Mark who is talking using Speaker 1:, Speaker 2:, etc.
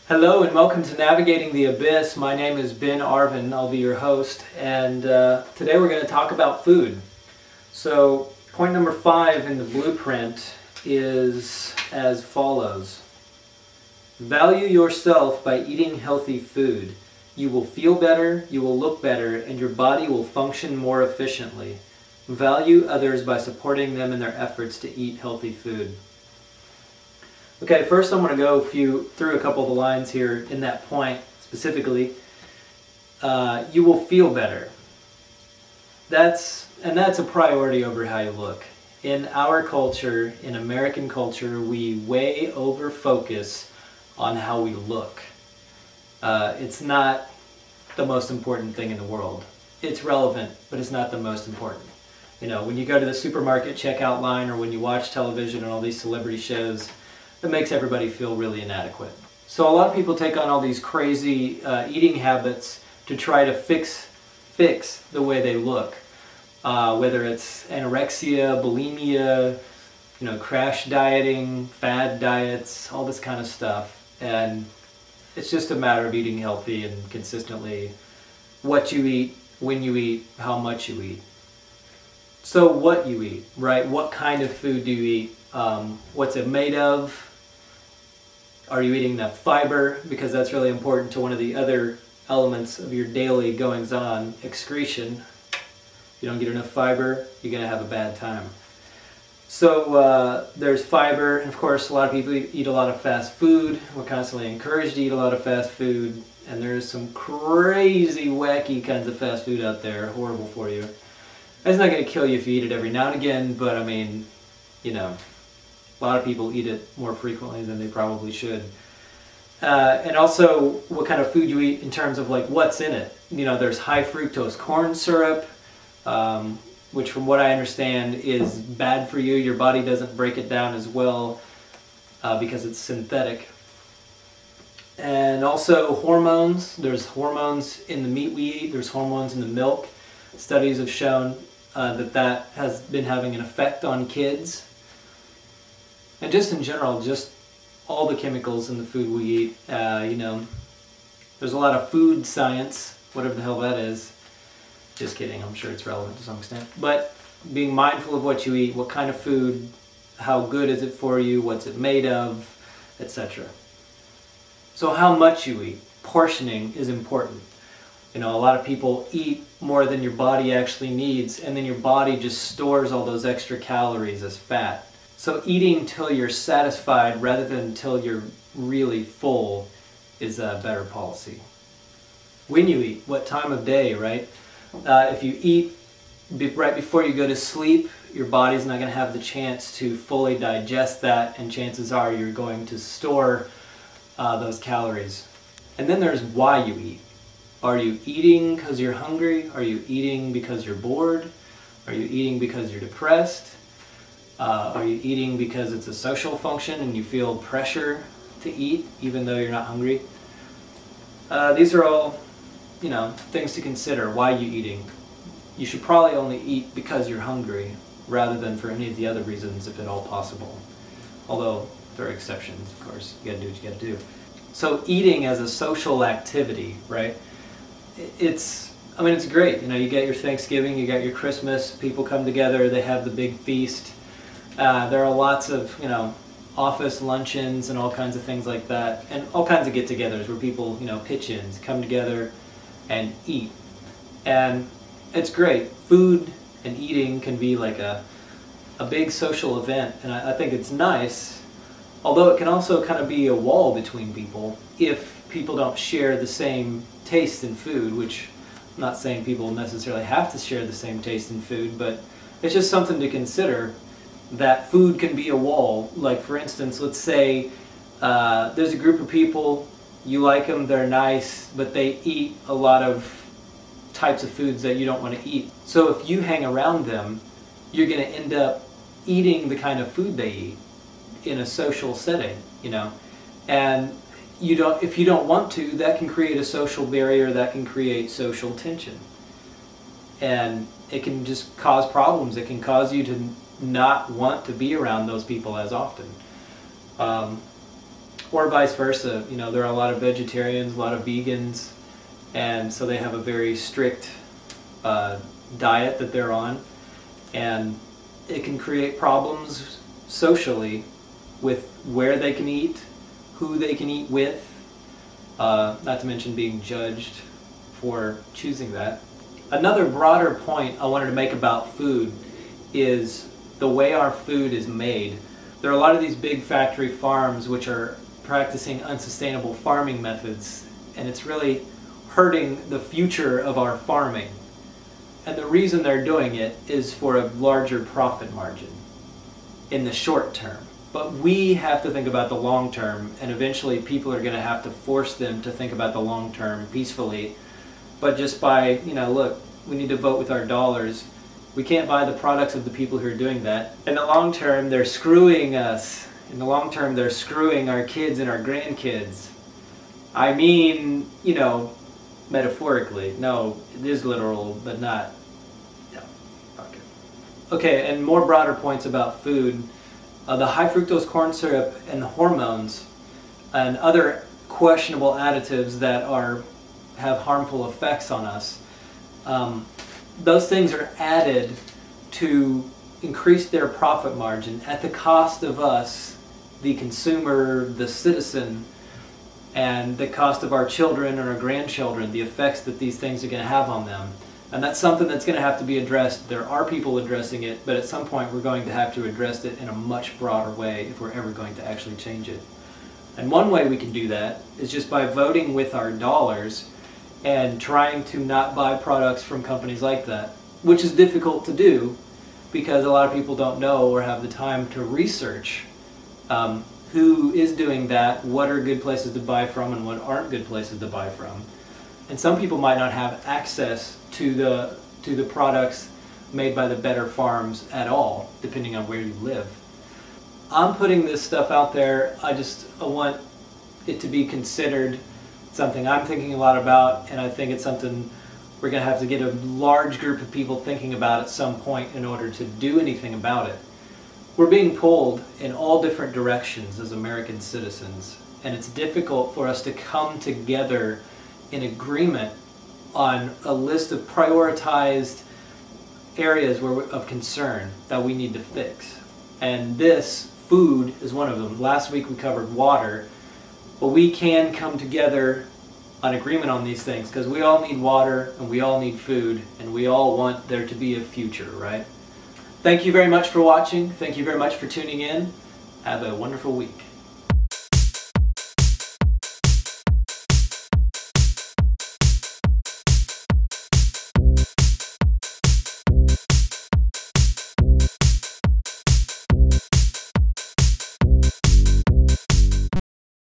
Speaker 1: Hello and welcome to Navigating the Abyss. My name is Ben Arvin. I'll be your host, and today we're going to talk about food. So point number 5 in the blueprint is as follows. Value yourself by eating healthy food. You will feel better, you will look better, and your body will function more efficiently. Value others by supporting them in their efforts to eat healthy food. Okay, first I'm going to go through a couple of the lines here in that point specifically. You will feel better. That's a priority over how you look. In our culture, in American culture, we way over focus on how we look. It's not the most important thing in the world. It's relevant, but it's not the most important. You know, when you go to the supermarket checkout line or when you watch television and all these celebrity shows, it makes everybody feel really inadequate. So a lot of people take on all these crazy eating habits to try to fix the way they look. Whether it's anorexia, bulimia, crash dieting, fad diets, all this kind of stuff. And it's just a matter of eating healthy and consistently what you eat, when you eat, how much you eat. So what you eat, right? What kind of food do you eat? What's it made of? Are you eating enough fiber? Because that's really important to one of the other elements of your daily goings-on, excretion. If you don't get enough fiber, you're going to have a bad time. So there's fiber, and of course a lot of people eat a lot of fast food. We're constantly encouraged to eat a lot of fast food, and there's some crazy, wacky kinds of fast food out there, horrible for you. It's not going to kill you if you eat it every now and again, but I mean, a lot of people eat it more frequently than they probably should. And also what kind of food you eat in terms of like what's in it. There's high fructose corn syrup, which from what I understand is bad for you. Your body doesn't break it down as well because it's synthetic. And also hormones. There's hormones in the meat we eat. There's hormones in the milk. Studies have shown that has been having an effect on kids. And just in general, just all the chemicals in the food we eat, there's a lot of food science, whatever the hell that is. Just kidding, I'm sure it's relevant to some extent. But being mindful of what you eat, what kind of food, how good is it for you, what's it made of, etc. So how much you eat, portioning is important. A lot of people eat more than your body actually needs, and then your body just stores all those extra calories as fat. So eating till you're satisfied rather than until you're really full is a better policy. When you eat, what time of day, right? If you eat right before you go to sleep, your body's not going to have the chance to fully digest that, and chances are you're going to store those calories. And then there's why you eat. Are you eating because you're hungry? Are you eating because you're bored? Are you eating because you're depressed? Are you eating because it's a social function and you feel pressure to eat even though you're not hungry? These are all, things to consider. Why are you eating? You should probably only eat because you're hungry rather than for any of the other reasons if at all possible. Although there are exceptions, of course. You gotta do what you gotta do. So eating as a social activity, right? It's great. You get your Thanksgiving, you got your Christmas, people come together, they have the big feast. There are lots of, office luncheons and all kinds of things like that, and all kinds of get-togethers where people, pitch in, come together and eat. And it's great. Food and eating can be like a big social event, and I think it's nice, although it can also kind of be a wall between people if people don't share the same taste in food, which I'm not saying people necessarily have to share the same taste in food, but it's just something to consider. That food can be a wall. Like for instance, let's say there's a group of people, you like them, they're nice, but they eat a lot of types of foods that you don't want to eat. So if you hang around them, you're going to end up eating the kind of food they eat in a social setting, and if you don't want to, that can create a social barrier, that can create social tension. And it can just cause problems. It can cause you to not want to be around those people as often. or vice versa. You know, there are a lot of vegetarians, a lot of vegans, and so they have a very strict diet that they're on, and it can create problems socially with where they can eat, who they can eat with, not to mention being judged for choosing that. Another broader point I wanted to make about food is the way our food is made. There are a lot of these big factory farms which are practicing unsustainable farming methods, and it's really hurting the future of our farming. And the reason they're doing it is for a larger profit margin in the short term. But we have to think about the long term, and eventually people are going to have to force them to think about the long term peacefully. But just by, you know, look, we need to vote with our dollars. We can't buy the products of the people who are doing that. In the long term, they're screwing us. In the long term, they're screwing our kids and our grandkids. I mean, you know, metaphorically. No, it is literal, but not. No, fuck it. Okay, and more broader points about food. The high fructose corn syrup and hormones and other questionable additives that have harmful effects on us. Those things are added to increase their profit margin at the cost of us, the consumer, the citizen, and the cost of our children and our grandchildren, the effects that these things are going to have on them. And that's something that's going to have to be addressed. There are people addressing it, but at some point we're going to have to address it in a much broader way if we're ever going to actually change it. And one way we can do that is just by voting with our dollars and trying to not buy products from companies like that, which is difficult to do because a lot of people don't know or have the time to research who is doing that, what are good places to buy from and what aren't good places to buy from. And some people might not have access to the products made by the better farms at all, depending on where you live. I'm putting this stuff out there. I want it to be considered something I'm thinking a lot about, and I think it's something we're going to have to get a large group of people thinking about at some point in order to do anything about it. We're being pulled in all different directions as American citizens, and it's difficult for us to come together in agreement on a list of prioritized areas of concern that we need to fix. And this, food, is one of them. Last week we covered water, but we can come together on agreement on these things because we all need water and we all need food and we all want there to be a future, right? Thank you very much for watching. Thank you very much for tuning in. Have a wonderful week.